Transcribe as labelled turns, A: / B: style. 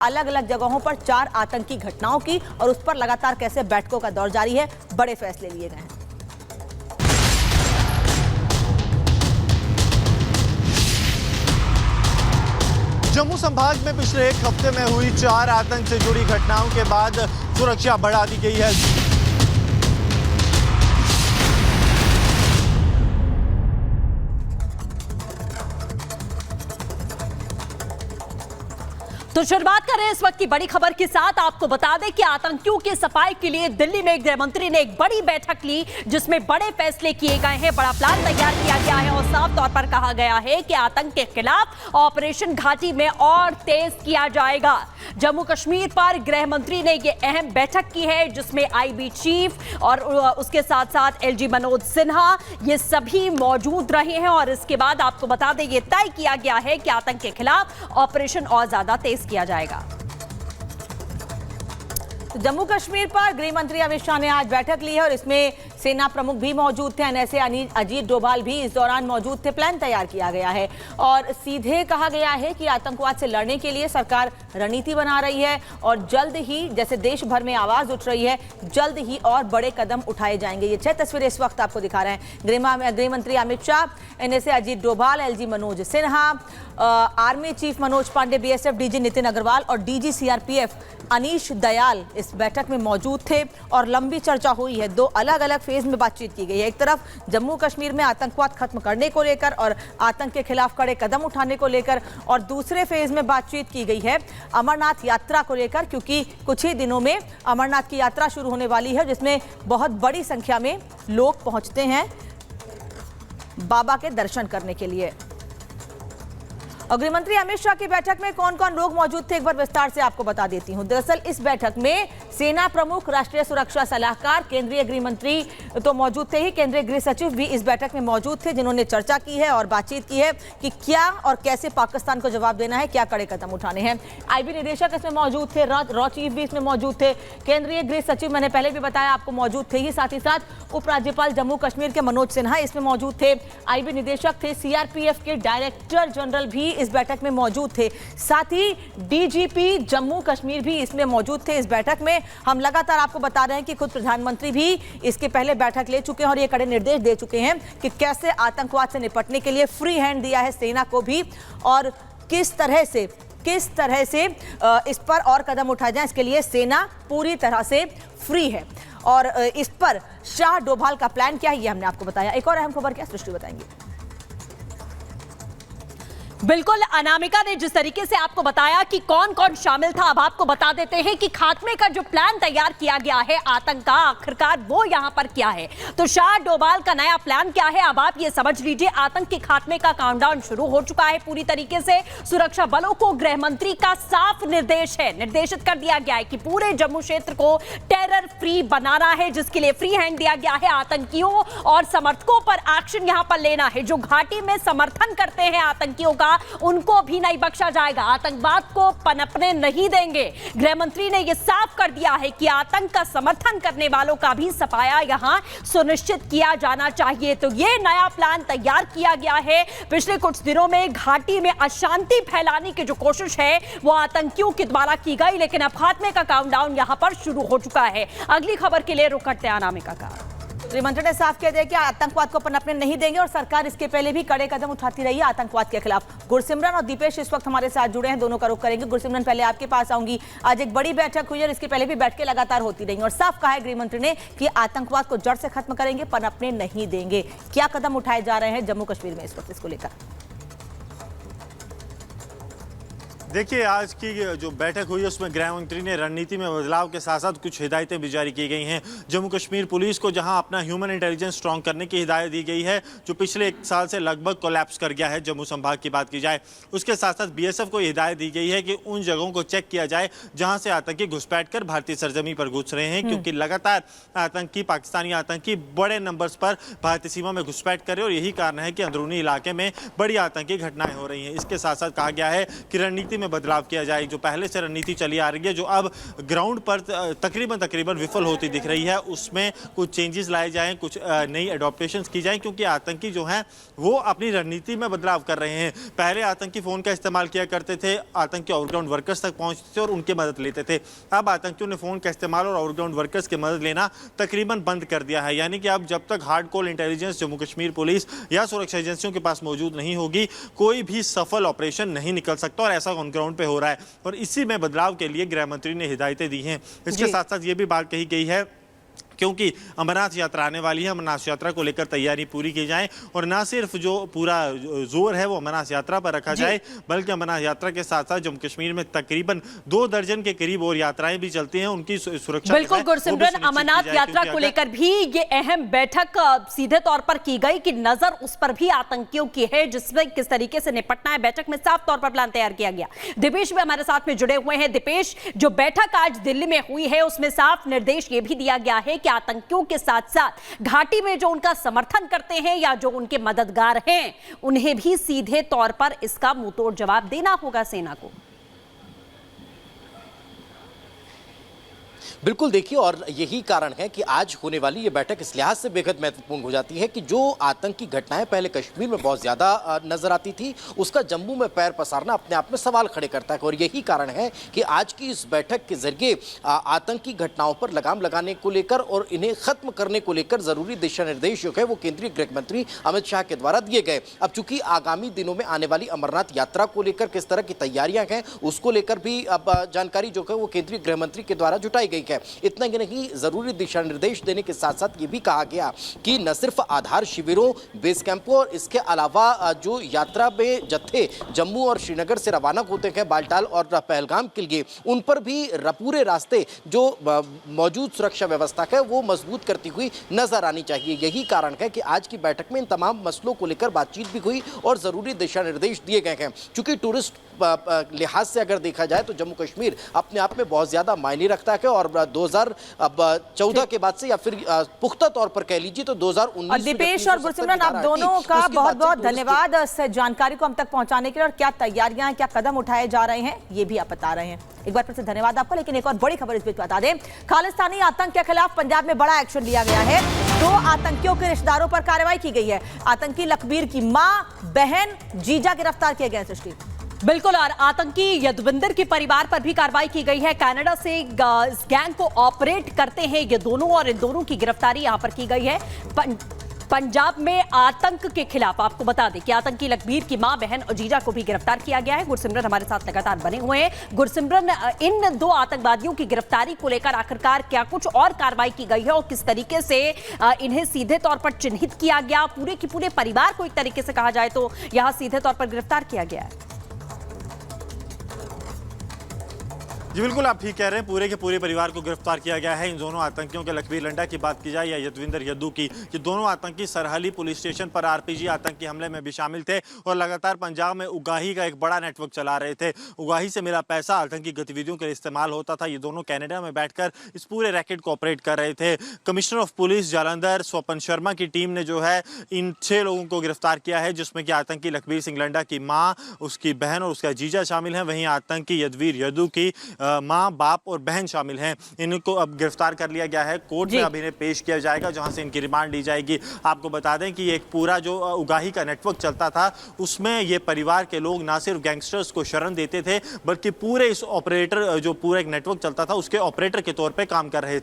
A: अलग अलग जगहों पर 4 आतंकी घटनाओं की और उस पर लगातार कैसे बैठकों का दौर जारी है, बड़े फैसले लिए गए हैं।
B: जम्मू संभाग में पिछले एक हफ्ते में हुई 4 आतंक से जुड़ी घटनाओं के बाद सुरक्षा बढ़ा दी गई है।
C: तो शुरुआत करें इस वक्त की बड़ी खबर के साथ। आपको बता दें कि आतंकियों की सफाई के लिए दिल्ली में गृह मंत्री ने एक बड़ी बैठक ली, जिसमें बड़े फैसले किए गए हैं, बड़ा प्लान तैयार किया गया है और साफ तौर पर कहा गया है कि आतंक के खिलाफ ऑपरेशन घाटी में और तेज किया जाएगा। जम्मू कश्मीर पर गृह मंत्री ने यह अहम बैठक की है, जिसमें आईबी चीफ और उसके साथ साथ एलजी मनोज सिन्हा ये सभी मौजूद रहे हैं। और इसके बाद आपको बता दें ये तय किया गया है कि आतंक के खिलाफ ऑपरेशन और ज्यादा तेज किया जाएगा।
A: तो जम्मू कश्मीर पर गृह मंत्री अमित शाह ने आज बैठक ली है और इसमें सेना प्रमुख भी मौजूद थे, एनएसए अजीत डोभाल भी इस दौरान मौजूद थे। प्लान तैयार किया गया है और सीधे कहा गया है कि आतंकवाद से लड़ने के लिए सरकार रणनीति बना रही है और जल्द ही, जैसे देश भर में आवाज उठ रही है, जल्द ही और बड़े कदम उठाए जाएंगे। ये 6 तस्वीरें इस वक्त आपको दिखा रहे हैं। गृह मंत्री Amit Shah, NSA Ajit Doval, LG Manoj Sinha, army chief Manoj Pande, BSF DG Nitin Agrawal और डीजी सीआरपीएफ अनीश दयाल इस बैठक में मौजूद थे और लंबी चर्चा हुई है। 2 अलग अलग फेज में बातचीत की गई है। एक तरफ जम्मू कश्मीर में आतंकवाद खत्म करने को लेकर और आतंक के खिलाफ कड़े कदम उठाने को लेकर, और दूसरे फेज में बातचीत की गई है अमरनाथ यात्रा को लेकर, क्योंकि कुछ ही दिनों में अमरनाथ की यात्रा शुरू होने वाली है, जिसमें बहुत बड़ी संख्या में लोग पहुंचते हैं बाबा के दर्शन करने के लिए। और गृह मंत्री अमित शाह की बैठक में कौन कौन लोग मौजूद थे, एक बार विस्तार से आपको बता देती हूं। दरअसल इस बैठक में सेना प्रमुख, राष्ट्रीय सुरक्षा सलाहकार, केंद्रीय गृह मंत्री तो मौजूद थे ही, केंद्रीय गृह सचिव भी इस बैठक में मौजूद थे, जिन्होंने चर्चा की है और बातचीत की है कि क्या और कैसे पाकिस्तान को जवाब देना है, क्या कड़े कदम उठाने हैं। आईबी निदेशक इसमें मौजूद थे, रॉ चीफ भी इसमें मौजूद थे, केंद्रीय गृह सचिव मैंने पहले भी बताया आपको मौजूद थे ही, साथ ही साथ उपराज्यपाल जम्मू कश्मीर के मनोज सिन्हा इसमें मौजूद थे, आईबी निदेशक थे, सीआरपीएफ के डायरेक्टर जनरल भी इस बैठक में मौजूद थे, साथ ही डीजीपी जम्मू कश्मीर भी इसमें मौजूद थे। इस बैठक में हम लगातार आपको बता रहे हैं कि खुद प्रधानमंत्री भी इसके पहले बैठक ले चुके हैं और ये कड़े निर्देश दे चुके हैं कि कैसे आतंकवाद से निपटने के लिए फ्री हैंड दिया है सेना को भी, और किस तरह से इस पर और कदम उठाए जाए, इसके लिए सेना पूरी तरह से फ्री है। और इस पर शाह डोभाल का प्लान क्या है ये हमने आपको बताया। एक और अहम खबर क्या, सृष्टि बताएंगे।
C: बिल्कुल, अनामिका ने जिस तरीके से आपको बताया कि कौन कौन शामिल था, अब आपको बता देते हैं कि खात्मे का जो प्लान तैयार किया गया है आतंक का, आखिरकार वो यहां पर क्या है। तो शाह डोभाल का नया प्लान क्या है, अब आप ये समझ लीजिए। आतंक के खात्मे का काउंटडाउन शुरू हो चुका है पूरी तरीके से। सुरक्षा बलों को गृह मंत्री का साफ निर्देशित कर दिया गया है कि पूरे जम्मू क्षेत्र को टेरर फ्री बनाना है, जिसके लिए फ्री हैंड दिया गया है। आतंकियों और समर्थकों पर एक्शन यहां पर लेना है। जो घाटी में समर्थन करते हैं आतंकियों का, उनको भी नहीं बख्शा जाएगा। आतंकवाद को पनपने नहीं देंगे। गृह मंत्री ने यह साफ कर दिया है कि आतंक का समर्थन करने वालों का भी सफाया यहां सुनिश्चित किया जाना चाहिए। तो यह नया प्लान तैयार किया गया है। पिछले कुछ दिनों में घाटी में अशांति फैलाने की जो कोशिश है वो आतंकियों के द्वारा की गई, लेकिन अब खात्मे का काउंटडाउन यहां पर शुरू हो चुका है। अगली खबर के लिए रुक करते हैं अनामिका का।
A: गृहमंत्री ने साफ कह दिया कि आतंकवाद को पनपने नहीं देंगे और सरकार इसके पहले भी कड़े कदम उठाती रही है आतंकवाद के खिलाफ। गुरसिमरन और दीपेश इस वक्त हमारे साथ जुड़े हैं, दोनों का रुख करेंगे। गुरसिमरन, पहले आपके पास आऊंगी। आज एक बड़ी बैठक हुई और इसके पहले भी बैठकें लगातार होती रही और साफ कहा है गृहमंत्री ने कि आतंकवाद को जड़ से खत्म करेंगे, पनपने नहीं देंगे। क्या कदम उठाए जा रहे हैं जम्मू कश्मीर में इस वक्त इसको लेकर?
B: देखिए, आज की जो बैठक हुई है उसमें गृह मंत्री ने रणनीति में बदलाव के साथ साथ कुछ हिदायतें भी जारी की गई हैं। जम्मू कश्मीर पुलिस को जहां अपना ह्यूमन इंटेलिजेंस स्ट्रॉन्ग करने की हिदायत दी गई है, जो पिछले 1 साल से लगभग कोलैप्स कर गया है जम्मू संभाग की बात की जाए। उसके साथ साथ बीएसएफ को हिदायत दी गई है कि उन जगहों को चेक किया जाए जहां से आतंकी घुसपैठ कर भारतीय सरजमी पर घुस रहे हैं, क्योंकि लगातार पाकिस्तानी आतंकी बड़े नंबर्स पर भारतीय सीमा में घुसपैठ कर रहे हैं और यही कारण है कि अंदरूनी इलाके में बड़ी आतंकी घटनाएं हो रही हैं। इसके साथ साथ कहा गया है कि रणनीति में बदलाव किया जाए। जो पहले से रणनीति चली आ रही है, जो अब ग्राउंड पर तकरीबन विफल होती दिख रही है, उसमें कुछ चेंजेस लाए जाएं, कुछ नई एडॉप्टेशंस की जाएं, क्योंकि आतंकी जो हैं वो अपनी रणनीति में बदलाव कर रहे हैं। पहले आतंकी फ़ोन का इस्तेमाल किया करते थे, आतंकी ओवरग्राउंड वर्कर्स तक पहुंचते थे और उनकी मदद लेते थे। अब आतंकियों ने फ़ोन का इस्तेमाल और ओवरग्राउंड वर्कर्स की मदद लेना तकरीबन बंद कर दिया है। यानी कि अब जब तक hardcore intelligence Jammu Kashmir police या सुरक्षा एजेंसियों के पास मौजूद नहीं होगी, कोई भी सफल ऑपरेशन नहीं निकल सकता, और ऐसा ऑन ग्राउंड पे हो रहा है। और इसी में बदलाव के लिए गृह मंत्री ने हिदायतें दी हैं। इसके साथ साथ ये भी बात कही गई है, क्योंकि अमरनाथ यात्रा आने वाली है, अमरनाथ यात्रा को लेकर तैयारी पूरी की जाए, और ना सिर्फ जो पूरा जोर है वो अमरनाथ यात्रा पर रखा जाए, बल्कि अमरनाथ यात्रा के साथ साथ जम्मू कश्मीर में तकरीबन 2 दर्जन के करीब और यात्राएं भी चलती हैं, उनकी सुरक्षा।
C: बिल्कुल गुरसिमरन, अमरनाथ यात्रा को लेकर भी ये अहम बैठक सीधे तौर पर की गई कि नजर उस पर भी आतंकियों की है, जिसमें किस तरीके से निपटना है। बैठक में साफ तौर पर प्लान तैयार किया गया। दिपेश भी हमारे साथ में जुड़े हुए हैं। दिपेश, जो बैठक आज दिल्ली में हुई है उसमें साफ निर्देश ये भी दिया गया है कि आतंकियों के साथ साथ घाटी में जो उनका समर्थन करते हैं या जो उनके मददगार हैं, उन्हें भी सीधे तौर पर इसका मुंहतोड़ जवाब देना होगा सेना को।
D: बिल्कुल, देखिए, और यही कारण है कि आज होने वाली ये बैठक इस लिहाज से बेहद महत्वपूर्ण हो जाती है कि जो आतंकी घटनाएं पहले कश्मीर में बहुत ज़्यादा नजर आती थी, उसका जम्मू में पैर पसारना अपने आप में सवाल खड़े करता है। और यही कारण है कि आज की इस बैठक के जरिए आतंकी घटनाओं पर लगाम लगाने को लेकर और इन्हें खत्म करने को लेकर ज़रूरी दिशा निर्देश जो है वो केंद्रीय गृह मंत्री अमित शाह के द्वारा दिए गए। अब चूंकि आगामी दिनों में आने वाली अमरनाथ यात्रा को लेकर किस तरह की तैयारियां हैं, उसको लेकर भी अब जानकारी जो है वो केंद्रीय गृह मंत्री के द्वारा जुटाई गई है। इतना ही नहीं, जरूरी दिशा निर्देश देने के साथ साथ ये भी कहा गया कि न सिर्फ आधार शिविरों, बेस कैंपों और इसके अलावा जो यात्रा में जत्थे जम्मू और श्रीनगर से रवाना होते हैं बालटाल और पहलगाम के लिए, उन पर भी पूरे रास्ते जो मौजूद सुरक्षा व्यवस्था है वो मजबूत करती हुई नजर आनी चाहिए। यही कारण है कि आज की बैठक में इन तमाम मसलों को लेकर बातचीत भी हुई और जरूरी दिशा निर्देश दिए गए हैं। चूंकि टूरिस्ट लिहाज से अगर देखा जाए तो जम्मू कश्मीर अपने आप में बहुत ज्यादा मायने रखता है, और 2014 के बाद से या फिर पुख्ता तौर पर कह लीजिए तो 2019।
A: दिपेश और गुरसिमरन, आप दोनों का बहुत बहुत धन्यवाद इस जानकारी को हम तक पहुंचाने के लिए, और क्या तैयारियां हैं, क्या कदम उठाए जा रहे हैं, ये भी आप बता रहे हैं। एक बार फिर से धन्यवाद आपका। लेकिन एक और बड़ी खबर इस बीच बता दें, खालिस्तानी आतंक के खिलाफ पंजाब में बड़ा एक्शन लिया गया है। 2 आतंकियों के रिश्तेदारों पर कार्रवाई की गई है। आतंकी लखबीर की मां, बहन, जीजा गिरफ्तार किए गए। सृष्टि,
C: बिल्कुल, और आतंकी यदविंदर के परिवार पर भी कार्रवाई की गई है। कनाडा से इस गैंग को ऑपरेट करते हैं ये दोनों, और इन दोनों की गिरफ्तारी यहां पर की गई है। पंजाब में आतंक के खिलाफ आपको बता दें कि आतंकी लखबीर की मां, बहन और जीजा को भी गिरफ्तार किया गया है। गुरसिमरन हमारे साथ लगातार बने हुए हैं। गुरसिमरन, इन 2 आतंकवादियों की गिरफ्तारी को लेकर आखिरकार क्या कुछ और कार्रवाई की गई है और किस तरीके से इन्हें सीधे तौर पर चिन्हित किया गया? पूरे के पूरे परिवार को एक तरीके से कहा जाए तो यहां सीधे तौर पर गिरफ्तार किया गया है।
B: जी बिल्कुल, आप ठीक कह रहे हैं, पूरे के पूरे परिवार को गिरफ्तार किया गया है। इन दोनों आतंकियों के, लखबीर लंडा की बात की जाए या यदविंदर यद्दू की, ये दोनों आतंकी सरहली पुलिस स्टेशन पर आरपीजी आतंकी हमले में भी शामिल थे और लगातार पंजाब में उगाही का एक बड़ा नेटवर्क चला रहे थे। उगाही से मिला पैसा आतंकी गतिविधियों के लिए इस्तेमाल होता था। ये दोनों कनाडा में बैठकर इस पूरे रैकेट को ऑपरेट कर रहे थे। कमिश्नर ऑफ पुलिस जालंधर स्वपन शर्मा की टीम ने जो है इन 6 लोगों को गिरफ्तार किया है, जिसमें कि आतंकी लखबीर सिंह लंडा की माँ, उसकी बहन और उसका जीजा शामिल हैं। वहीं आतंकी यदवीर यद्दू की माँ, बाप और बहन शामिल हैं। इनको अब गिरफ्तार कर लिया गया है। कोर्ट में अब इन्हें पेश किया जाएगा, जहां से इनकी रिमांड ली जाएगी। आपको बता दें कि एक पूरा जो उगाही का नेटवर्क चलता था, उसमें ये परिवार के लोग ना सिर्फ गैंगस्टर्स को शरण देते थे, बल्कि पूरे इस ऑपरेटर, जो पूरा एक नेटवर्क चलता था, उसके ऑपरेटर के तौर पर काम कर रहे थे।